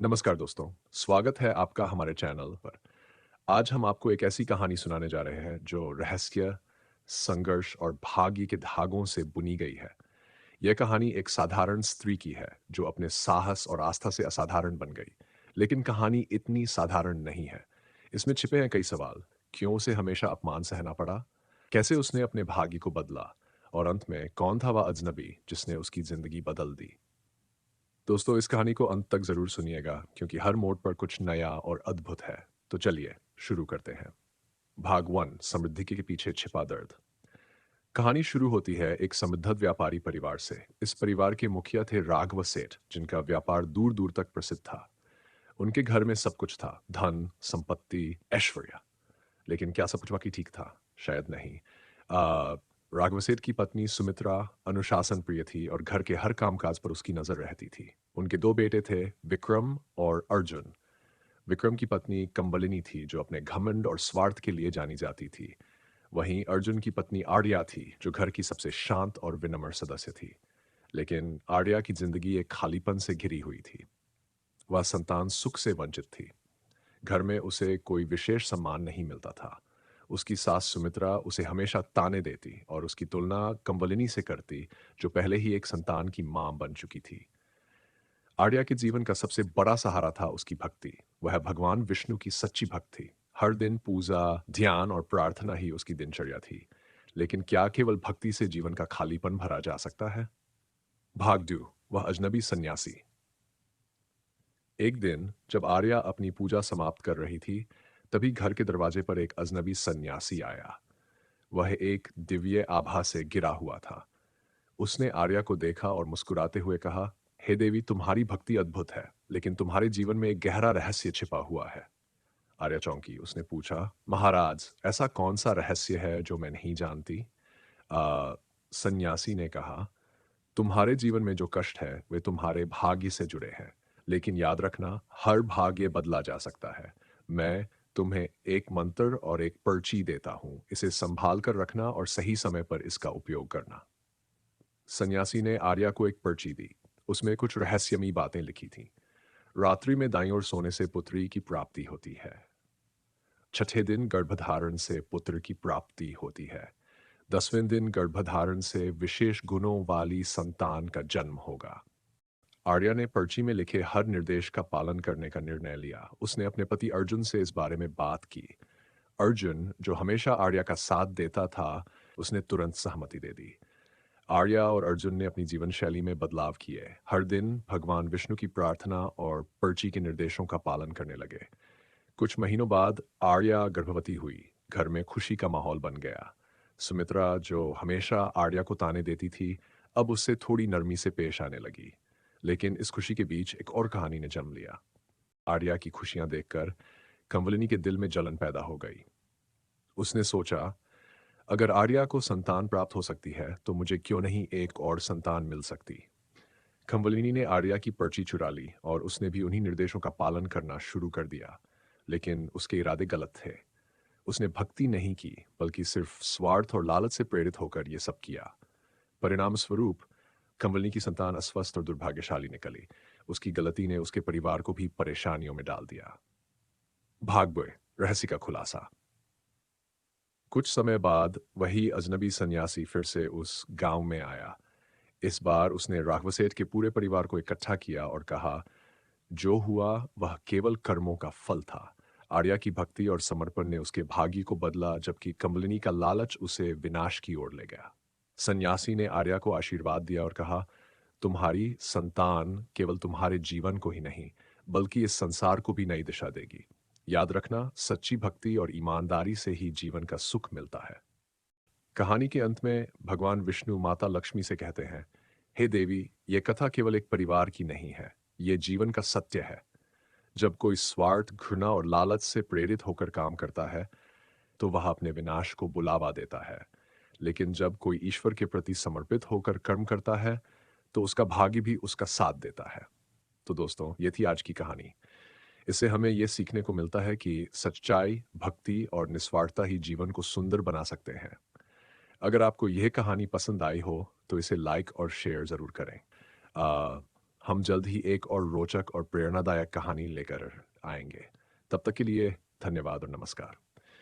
नमस्कार दोस्तों, स्वागत है आपका हमारे चैनल पर। आज हम आपको एक ऐसी कहानी सुनाने जा रहे हैं जो रहस्य, संघर्ष और भाग्य के धागों से बुनी गई है। यह कहानी एक साधारण स्त्री की है जो अपने साहस और आस्था से असाधारण बन गई। लेकिन कहानी इतनी साधारण नहीं है। इसमें छिपे हैं कई सवाल। क्यों उसे हमेशा अपमान सहना पड़ा? कैसे उसने अपने भाग्य को बदला? और अंत में कौन था वह अजनबी जिसने उसकी जिंदगी बदल दी? दोस्तों, इस कहानी को अंत तक ज़रूर सुनिएगा क्योंकि हर मोड़ पर कुछ नया और अद्भुत है। तो चलिए शुरू करते हैं। भाग 1, समृद्धि के पीछे छिपा दर्द। कहानी शुरू होती है एक समृद्ध व्यापारी परिवार से। इस परिवार के मुखिया थे राघव सेठ, जिनका व्यापार दूर दूर तक प्रसिद्ध था। उनके घर में सब कुछ था, धन, संपत्ति, ऐश्वर्य। लेकिन क्या सब कुछ वाकई ठीक था? शायद नहीं। आ, राघवसेठ की पत्नी सुमित्रा अनुशासन प्रिय थी और घर के हर कामकाज पर उसकी नजर रहती थी। उनके दो बेटे थे, विक्रम और अर्जुन। विक्रम की पत्नी कंबलिनी थी जो अपने घमंड और स्वार्थ के लिए जानी जाती थी। वहीं अर्जुन की पत्नी आर्या थी जो घर की सबसे शांत और विनम्र सदस्य थी। लेकिन आर्या की जिंदगी एक खालीपन से घिरी हुई थी। वह संतान सुख से वंचित थी। घर में उसे कोई विशेष सम्मान नहीं मिलता था। उसकी सास सुमित्रा उसे हमेशा ताने देती और उसकी तुलना कंबलिनी से करती, जो पहले ही एक संतान की मां बन चुकी थी। आर्या के जीवन का सबसे बड़ा सहारा था उसकी भक्ति। वह भगवान विष्णु की सच्ची भक्त थी। हर दिन पूजा, ध्यान और प्रार्थना ही उसकी दिनचर्या थी। लेकिन क्या केवल भक्ति से जीवन का खालीपन भरा जा सकता है? भाग 2, वह अजनबी सन्यासी। एक दिन जब आर्या अपनी पूजा समाप्त कर रही थी, तभी घर के दरवाजे पर एक अजनबी सन्यासी आया। वह एक दिव्य आभा से घिरा हुआ था। उसने आर्या को देखा और मुस्कुराते हुए कहा, हे देवी, तुम्हारी भक्ति अद्भुत है, लेकिन तुम्हारे जीवन में एक गहरा रहस्य छिपा हुआ है। आर्या चौंकी। उसने पूछा, महाराज, ऐसा कौन सा रहस्य है जो मैं नहीं जानती? आ, सन्यासी ने कहा, तुम्हारे जीवन में जो कष्ट है वे तुम्हारे भाग्य से जुड़े हैं। लेकिन याद रखना, हर भाग्य बदला जा सकता है। मैं तुम्हें एक मंत्र और एक पर्ची देता हूं, इसे संभाल कर रखना और सही समय पर इसका उपयोग करना। सन्यासी ने आर्या को एक पर्ची दी। उसमें कुछ रहस्यमयी बातें लिखी थीं। रात्रि में दाईं ओर सोने से पुत्री की प्राप्ति होती है। छठे दिन गर्भधारण से पुत्र की प्राप्ति होती है। 10वें दिन गर्भधारण से विशेष गुणों वाली संतान का जन्म होगा। आर्या ने पर्ची में लिखे हर निर्देश का पालन करने का निर्णय लिया। उसने अपने पति अर्जुन से इस बारे में बात की। अर्जुन, जो हमेशा आर्या का साथ देता था, उसने तुरंत सहमति दे दी। आर्या और अर्जुन ने अपनी जीवन शैली में बदलाव किए। हर दिन भगवान विष्णु की प्रार्थना और पर्ची के निर्देशों का पालन करने लगे। कुछ महीनों बाद आर्या गर्भवती हुई। घर में खुशी का माहौल बन गया। सुमित्रा, जो हमेशा आर्या को ताने देती थी, अब उससे थोड़ी नरमी से पेश आने लगी। लेकिन इस खुशी के बीच एक और कहानी ने जन्म लिया। आर्या की खुशियां देखकर कंवलिनी के दिल में जलन पैदा हो गई। उसने सोचा, अगर आर्या को संतान प्राप्त हो सकती है तो मुझे क्यों नहीं एक और संतान मिल सकती। खम्बलिनी ने आर्या की पर्ची चुरा ली और उसने भी उन्हीं निर्देशों का पालन करना शुरू कर दिया। लेकिन उसके इरादे गलत थे। उसने भक्ति नहीं की, बल्कि सिर्फ स्वार्थ और लालच से प्रेरित होकर यह सब किया। परिणाम स्वरूप कंवलिनी की संतान अस्वस्थ और दुर्भाग्यशाली निकली। उसकी गलती ने उसके परिवार को भी परेशानियों में डाल दिया। भाग 2, रहस्य का खुलासा। कुछ समय बाद वही अजनबी सन्यासी फिर से उस गांव में आया। इस बार उसने राघवसेठ के पूरे परिवार को इकट्ठा किया और कहा, जो हुआ वह केवल कर्मों का फल था। आर्या की भक्ति और समर्पण ने उसके भाग्य को बदला, जबकि कमलिनी का लालच उसे विनाश की ओर ले गया। सन्यासी ने आर्या को आशीर्वाद दिया और कहा, तुम्हारी संतान केवल तुम्हारे जीवन को ही नहीं, बल्कि इस संसार को भी नई दिशा देगी। याद रखना, सच्ची भक्ति और ईमानदारी से ही जीवन का सुख मिलता है। कहानी के अंत में भगवान विष्णु माता लक्ष्मी से कहते हैं, हे देवी, ये कथा केवल एक परिवार की नहीं है, ये जीवन का सत्य है। जब कोई स्वार्थ, घृणा और लालच से प्रेरित होकर काम करता है, तो वह अपने विनाश को बुलावा देता है। लेकिन जब कोई ईश्वर के प्रति समर्पित होकर कर्म करता है, तो उसका भाग्य भी उसका साथ देता है। तो दोस्तों, ये थी आज की कहानी। इससे हमें ये सीखने को मिलता है कि सच्चाई, भक्ति और निस्वार्थता ही जीवन को सुंदर बना सकते हैं। अगर आपको यह कहानी पसंद आई हो तो इसे लाइक और शेयर ज़रूर करें। आ, हम जल्द ही एक और रोचक और प्रेरणादायक कहानी लेकर आएंगे। तब तक के लिए धन्यवाद और नमस्कार।